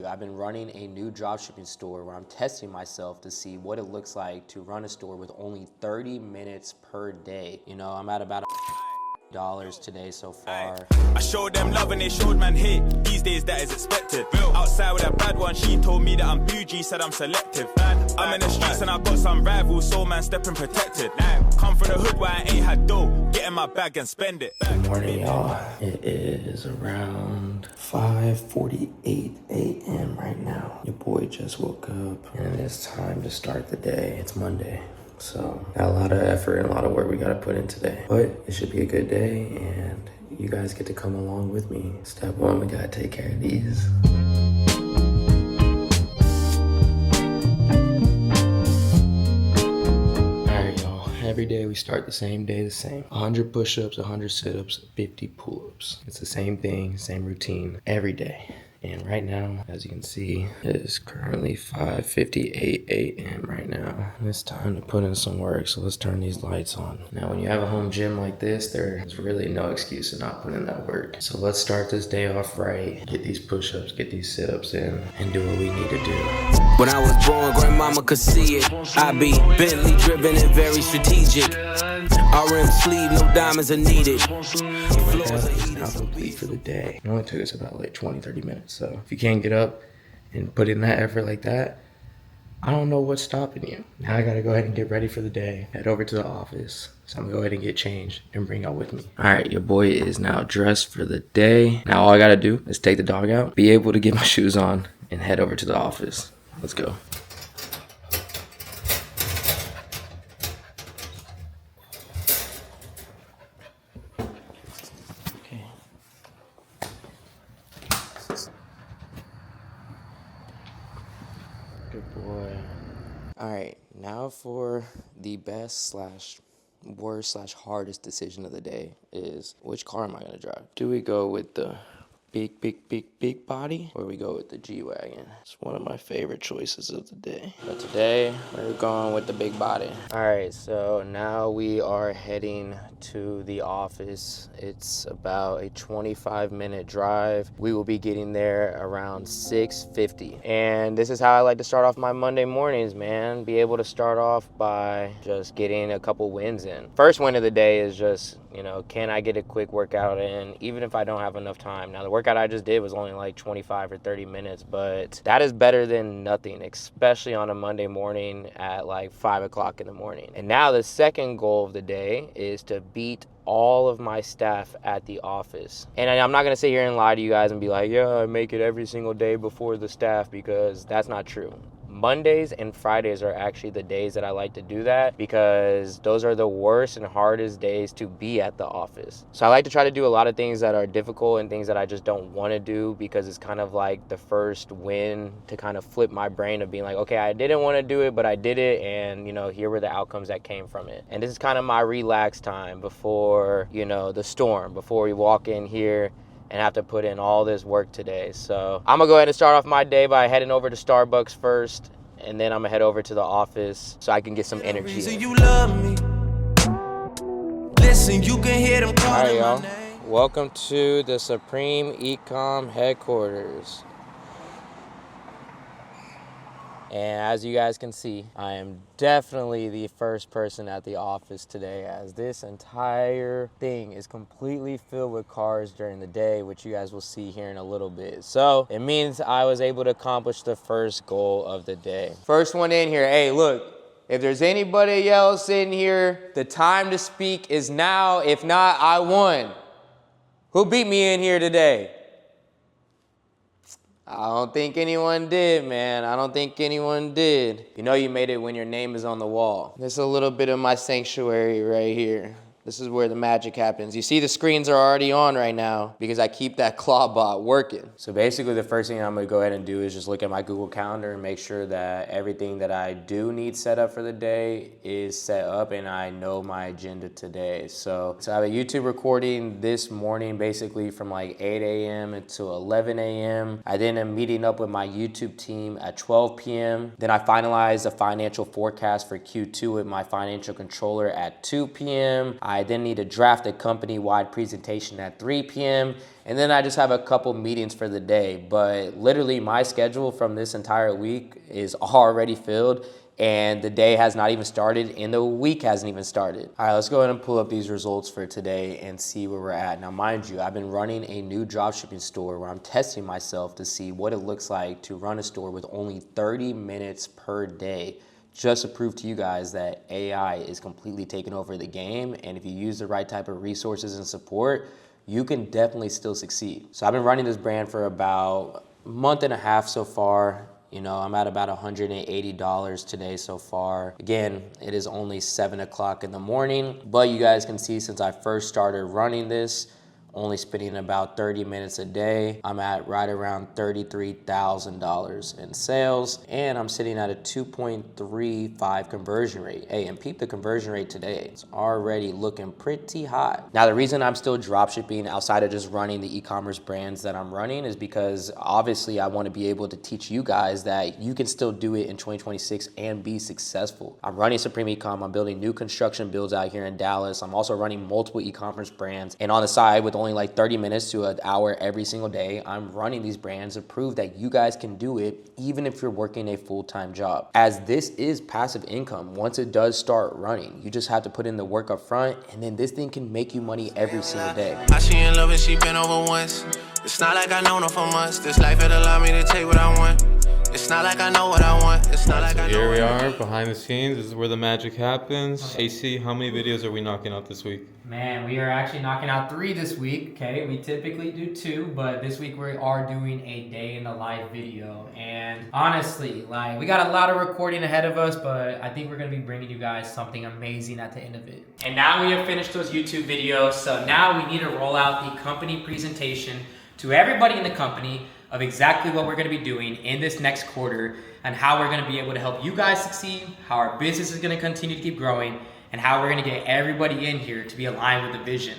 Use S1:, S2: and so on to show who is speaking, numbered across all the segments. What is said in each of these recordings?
S1: I've been running a new dropshipping store where I'm testing myself to see what it looks like to run a store with only 30 minutes per day. You know, I'm at about $dollars today so far.
S2: I showed them love and they showed man hate. These days that is expected. Outside with a bad one, she told me that I'm bougie, said I'm selective. I'm in the streets and I got some rivals, so man stepping protected. Come from the hood where I ain't had dough, get in my bag and spend it.
S1: Good morning, y'all. It is around 5:48 a.m. right now. Your boy just woke up and it's time to start the day. It's Monday. So got a lot of effort and a lot of work we gotta put in today. But it should be a good day and you guys get to come along with me. Step one, we gotta take care of these. Alright, y'all. Every day we start the same day, the same. 100 push-ups, 100 sit-ups, 50 pull-ups. It's the same thing, same routine every day. And right now, as you can see, it is currently 5:58 a.m. right now. It's time to put in some work, so let's turn these lights on. Now, when you have a home gym like this, there's really no excuse to not put in that work. So let's start this day off right, get these push-ups, get these sit-ups in, and do what we need to do.
S3: When I was born, grandmama could see it. I be Bentley driven and very strategic. RM sleeve, no diamonds are needed.
S1: Now complete for the day. It only took us about like 20-30 minutes. So if you can't get up and put in that effort like that, I don't know what's stopping you. Now I gotta go ahead and get ready for the day. Head over to the office. So I'm gonna go ahead and get changed and bring y'all with me. All right, your boy is now dressed for the day. Now all I gotta do is take the dog out, be able to get my shoes on, and head over to the office. Let's go. Good boy. All right, now for the best slash worst slash hardest decision of the day is which car am I gonna drive? Do we go with the big body, or we go with the G-Wagon? It's one of my favorite choices of the day. But today, we're going with the big body. All right, so now we are heading to the office. It's about a 25-minute drive. We will be getting there around 6:50. And this is how I like to start off my Monday mornings, man. Be able to start off by just getting a couple wins in. First win of the day is just, you know, can I get a quick workout in, even if I don't have enough time? Now, the workout I just did was only like 25 or 30 minutes, but that is better than nothing, especially on a Monday morning at like 5 o'clock in the morning. And now the second goal of the day is to beat all of my staff at the office. And I'm not gonna sit here and lie to you guys and be like, yeah, I make it every single day before the staff, because that's not true. Mondays and Fridays are actually the days that I like to do that, because those are the worst and hardest days to be at the office. So I like to try to do a lot of things that are difficult and things that I just don't want to do, because it's kind of like the first win to kind of flip my brain of being like, okay, I didn't want to do it, but I did it, and you know, here were the outcomes that came from it. And this is kind of my relax time before, you know, the storm, before we walk in here and have to put in all this work today. So I'm gonna go ahead and start off my day by heading over to Starbucks first, and then I'm gonna head over to the office so I can get some energy.
S3: You love me. Listen, you can hear them calling.
S1: All right, y'all. Welcome to the Supreme Ecom headquarters. And as you guys can see, I am definitely the first person at the office today, as this entire thing is completely filled with cars during the day, which you guys will see here in a little bit. So it means I was able to accomplish the first goal of the day. First one in here. Hey, look, if there's anybody else in here, the time to speak is now. If not, I won. Who beat me in here today? I don't think anyone did, man. I don't think anyone did. You know you made it when your name is on the wall. This is a little bit of my sanctuary right here. This is where the magic happens. You see the screens are already on right now because I keep that Clawbot working. So basically the first thing I'm gonna go ahead and do is just look at my Google Calendar and make sure that everything that I do need set up for the day is set up and I know my agenda today. So I have a YouTube recording this morning basically from like 8 a.m. until 11 a.m. I then am meeting up with my YouTube team at 12 p.m. Then I finalize the financial forecast for Q2 with my financial controller at 2 p.m. I I then need to draft a company-wide presentation at 3 p.m. And then I just have a couple meetings for the day. But literally my schedule from this entire week is already filled, and the day has not even started and the week hasn't even started. All right, let's go ahead and pull up these results for today and see where we're at. Now, mind you, I've been running a new dropshipping store where I'm testing myself to see what it looks like to run a store with only 30 minutes per day, just to prove to you guys that AI is completely taking over the game. And if you use the right type of resources and support, you can definitely still succeed. So I've been running this brand for about a month and a half so far. You know, I'm at about $180 today so far. Again, it is only 7 o'clock in the morning, but you guys can see since I first started running this, only spending about 30 minutes a day, I'm at right around $33,000 in sales, and I'm sitting at a 2.35 conversion rate. Hey, and peep the conversion rate today. It's already looking pretty hot. Now, the reason I'm still dropshipping outside of just running the e-commerce brands that I'm running is because obviously I want to be able to teach you guys that you can still do it in 2026 and be successful. I'm running Supreme Ecom. I'm building new construction builds out here in Dallas. I'm also running multiple e-commerce brands, and on the side with only like 30 minutes to an hour every single day, I'm running these brands to prove that you guys can do it even if you're working a full-time job. As this is passive income, once it does start running, you just have to put in the work up front, and then this thing can make you money every single day.
S3: I she in love and she been over once. It's not like I know her for months. This life it allowed me to take what I want. It's not like I know what I want. It's not like I know.
S4: Here we are behind the scenes. This is where the magic happens. AC, how many videos are we knocking out this week?
S5: Man, we are actually knocking out 3 this week, okay? We typically do 2, but this week we are doing a day in the life video. And honestly, like, we got a lot of recording ahead of us, but I think we're gonna be bringing you guys something amazing at the end of it. And now we have finished those YouTube videos, so now we need to roll out the company presentation to everybody in the company of exactly what we're gonna be doing in this next quarter and how we're gonna be able to help you guys succeed, how our business is gonna continue to keep growing, and how we're gonna get everybody in here to be aligned with the vision.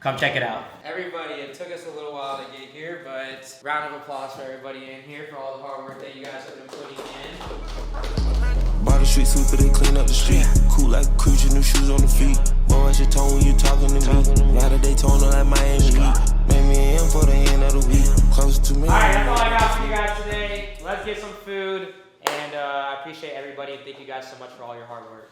S5: Come check it out. Everybody, it took us a little while to get here, but round of applause for everybody in here for all the hard work that you guys have been putting in.
S6: By the street sweeper, they clean up the street. Cool like a creature, new shoes on the feet. Boy, what's your tone when you talking to me? Now that they Daytona like Miami Heat. Made me in for the end of the week. Close to me.
S5: All right, that's all I got for you guys today. Let's get some food, and I appreciate everybody, and thank you guys so much for all your hard work.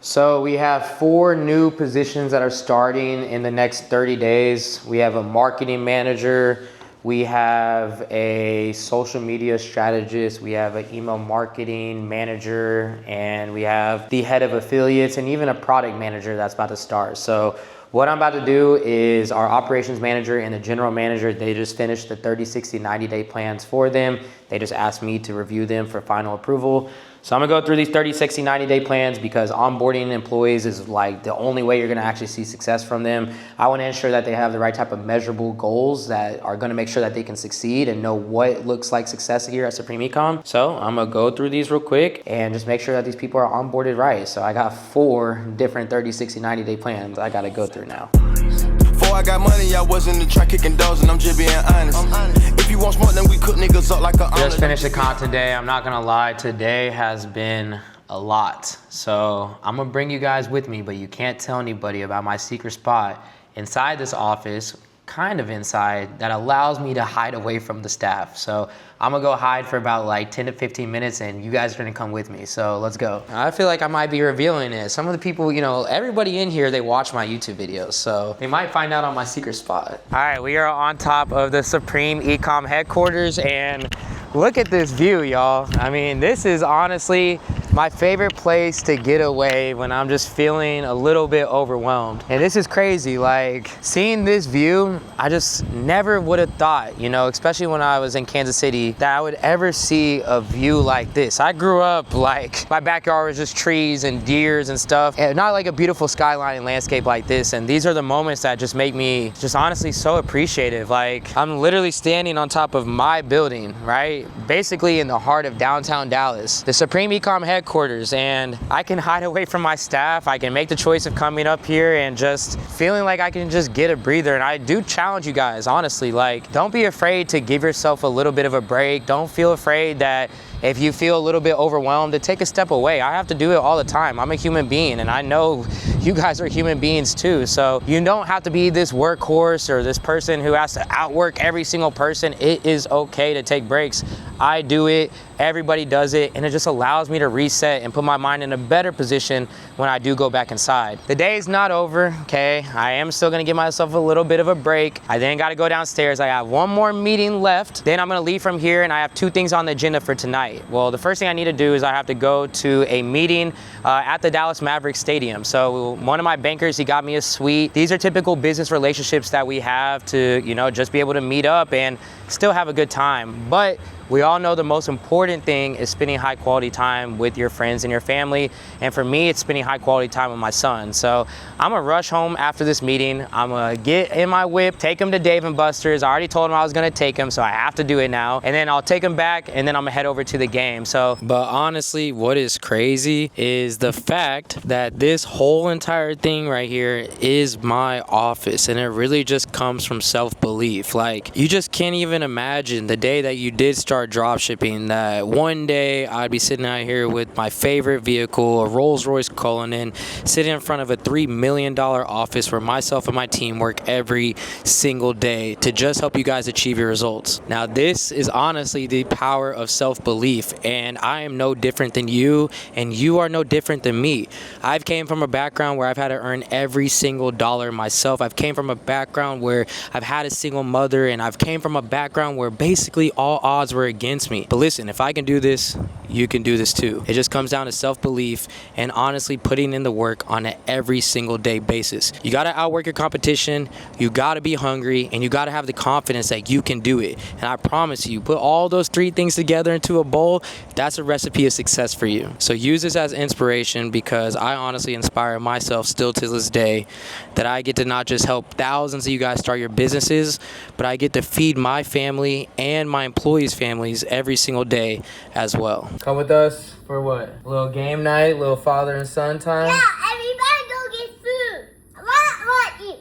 S1: So we have 4 new positions that are starting in the next 30 days. We have a marketing manager, we have a social media strategist, we have an email marketing manager, and we have the head of affiliates and even a product manager that's about to start. So what I'm about to do is our operations manager and the general manager, they just finished the 30, 60, 90-day plans for them. They just asked me to review them for final approval. So I'm gonna go through these 30, 60, 90-day plans because onboarding employees is like the only way you're gonna actually see success from them. I wanna ensure that they have the right type of measurable goals that are gonna make sure that they can succeed and know what looks like success here at Supreme Ecom. So I'm gonna go through these real quick and just make sure that these people are onboarded right. So I got 4 different 30, 60, 90-day plans I gotta go through now.
S6: Before I got money, I was in the track kicking doors, and I'm just being honest. If you want smoke, then we cook niggas up like a omelet.
S1: Just finished the con today. I'm not gonna lie, today has been a lot. So I'm gonna bring you guys with me, but you can't tell anybody about my secret spot inside this office, kind of inside, that allows me to hide away from the staff. So I'm gonna go hide for about like 10 to 15 minutes and you guys are gonna come with me. So let's go. I feel like I might be revealing it. Some of the people, you know, everybody in here, they watch my YouTube videos. So they might find out on my secret spot. All right, we are on top of the Supreme Ecom headquarters and look at this view, y'all. I mean, this is honestly my favorite place to get away when I'm just feeling a little bit overwhelmed. And this is crazy, like seeing this view, I just never would have thought, you know, especially when I was in Kansas City, that I would ever see a view like this. I grew up like my backyard was just trees and deers and stuff, and not like a beautiful skyline and landscape like this. And these are the moments that just make me just honestly so appreciative. Like I'm literally standing on top of my building, right? Basically in the heart of downtown Dallas. The Supreme Ecom headquarters
S5: headquarters, and I can hide away from my staff. I can make the choice of coming up here and just feeling like I can just get a breather. And I do challenge you guys, honestly, like, don't be afraid to give yourself a little bit of a break. Don't feel afraid that if you feel a little bit overwhelmed, to take a step away. I have to do it all the time. I'm a human being, and I know you guys are human beings too. So you don't have to be this workhorse or this person who has to outwork every single person. It is okay to take breaks. I do it, everybody does it, and it just allows me to reset and put my mind in a better position when I do go back inside. The day is not over, okay? I am still gonna give myself a little bit of a break. I then gotta go downstairs. I have one more meeting left. Then I'm gonna leave from here, and I have 2 things on the agenda for tonight. Well, the first thing I need to do is I have to go to a meeting at the Dallas Mavericks Stadium. So one of my bankers, he got me a suite. These are typical business relationships that we have to, you know, just be able to meet up and still have a good time. But we all know the most important thing is spending high quality time with your friends and your family. And for me, it's spending high quality time with my son. So I'm gonna rush home after this meeting. I'm gonna get in my whip, take him to Dave & Buster's. I already told him I was gonna take him, so I have to do it now. And then I'll take him back, and then I'm gonna head over to the game. So, but honestly, what is crazy is the fact that this whole entire thing right here is my office, and it really just comes from self-belief. Like, you just can't even imagine the day that you did start dropshipping, that one day I'd be sitting out here with my favorite vehicle, a Rolls-Royce Cullinan, sitting in front of a $3 million office where myself and my team work every single day to just help you guys achieve your results. Now, this is honestly the power of self-belief, and I am no different than you, and you are no different than me. I've came from a background where I've had to earn every single dollar myself. I've came from a background where I've had a single mother, and I've came from a background where basically all odds were against me. But listen, if I can do this, you can do this too. It just comes down to self-belief and honestly putting in the work on an every single day basis. You got to outwork your competition, you got to be hungry, and you got to have the confidence that you can do it. And I promise you, put all those 3 things together into a bowl, that's a recipe of success for you. So use this as inspiration, because I honestly inspire myself still to this day that I get to not just help thousands of you guys start your businesses, but I get to feed my family and my employees' families every single day as well. Come with us for what? A little game night, little father and son time?
S7: Yeah, everybody go get food. I want to eat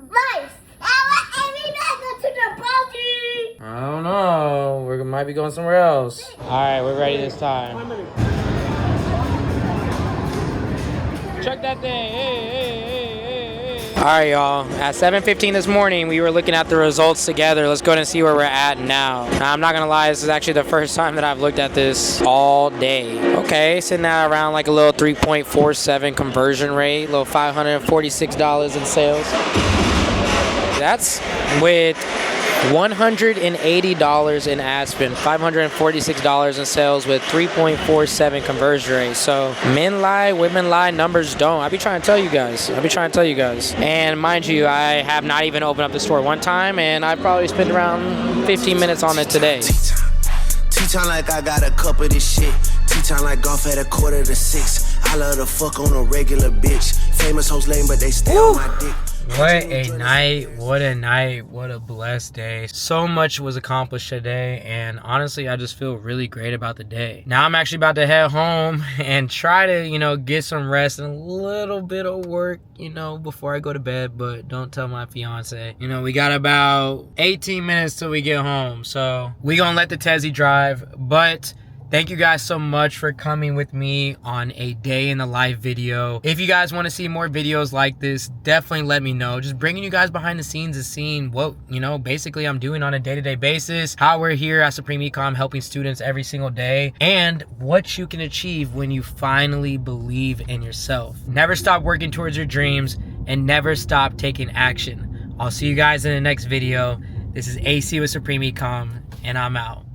S7: rice. I want everybody go to the party.
S5: I don't know. We might be going somewhere else. All right, we're ready this time. Check that thing. Hey. All right, y'all. At 7:15 this morning, we were looking at the results together. Let's go ahead and see where we're at now. I'm not gonna lie, this is actually the first time that I've looked at this all day. Okay, sitting at around like a little 3.47 conversion rate, a little $546 in sales. That's with $180 in ad spend, $546 in sales with 3.47 conversion rate. So men lie, women lie, numbers don't. I be trying to tell you guys. And mind you, I have not even opened up the store one time, and I probably spent around 15 minutes on it today.
S6: T-time like I got a cup of this shit. T-time like golf at 5:45. I love to fuck on a regular bitch. Famous hoes lame, but they stay on my dick.
S5: What a night, what a blessed day. So much was accomplished today, and honestly, I just feel really great about the day. Now I'm actually about to head home and try to, get some rest and a little bit of work, before I go to bed, but don't tell my fiance. We got about 18 minutes till we get home, so we gonna let the Tezzy drive, but thank you guys so much for coming with me on a day in the life video. If you guys want to see more videos like this, definitely let me know. Just bringing you guys behind the scenes and seeing what, basically I'm doing on a day-to-day basis, how we're here at Supreme Ecom helping students every single day, and what you can achieve when you finally believe in yourself. Never stop working towards your dreams and never stop taking action. I'll see you guys in the next video. This is AC with Supreme Ecom, and I'm out.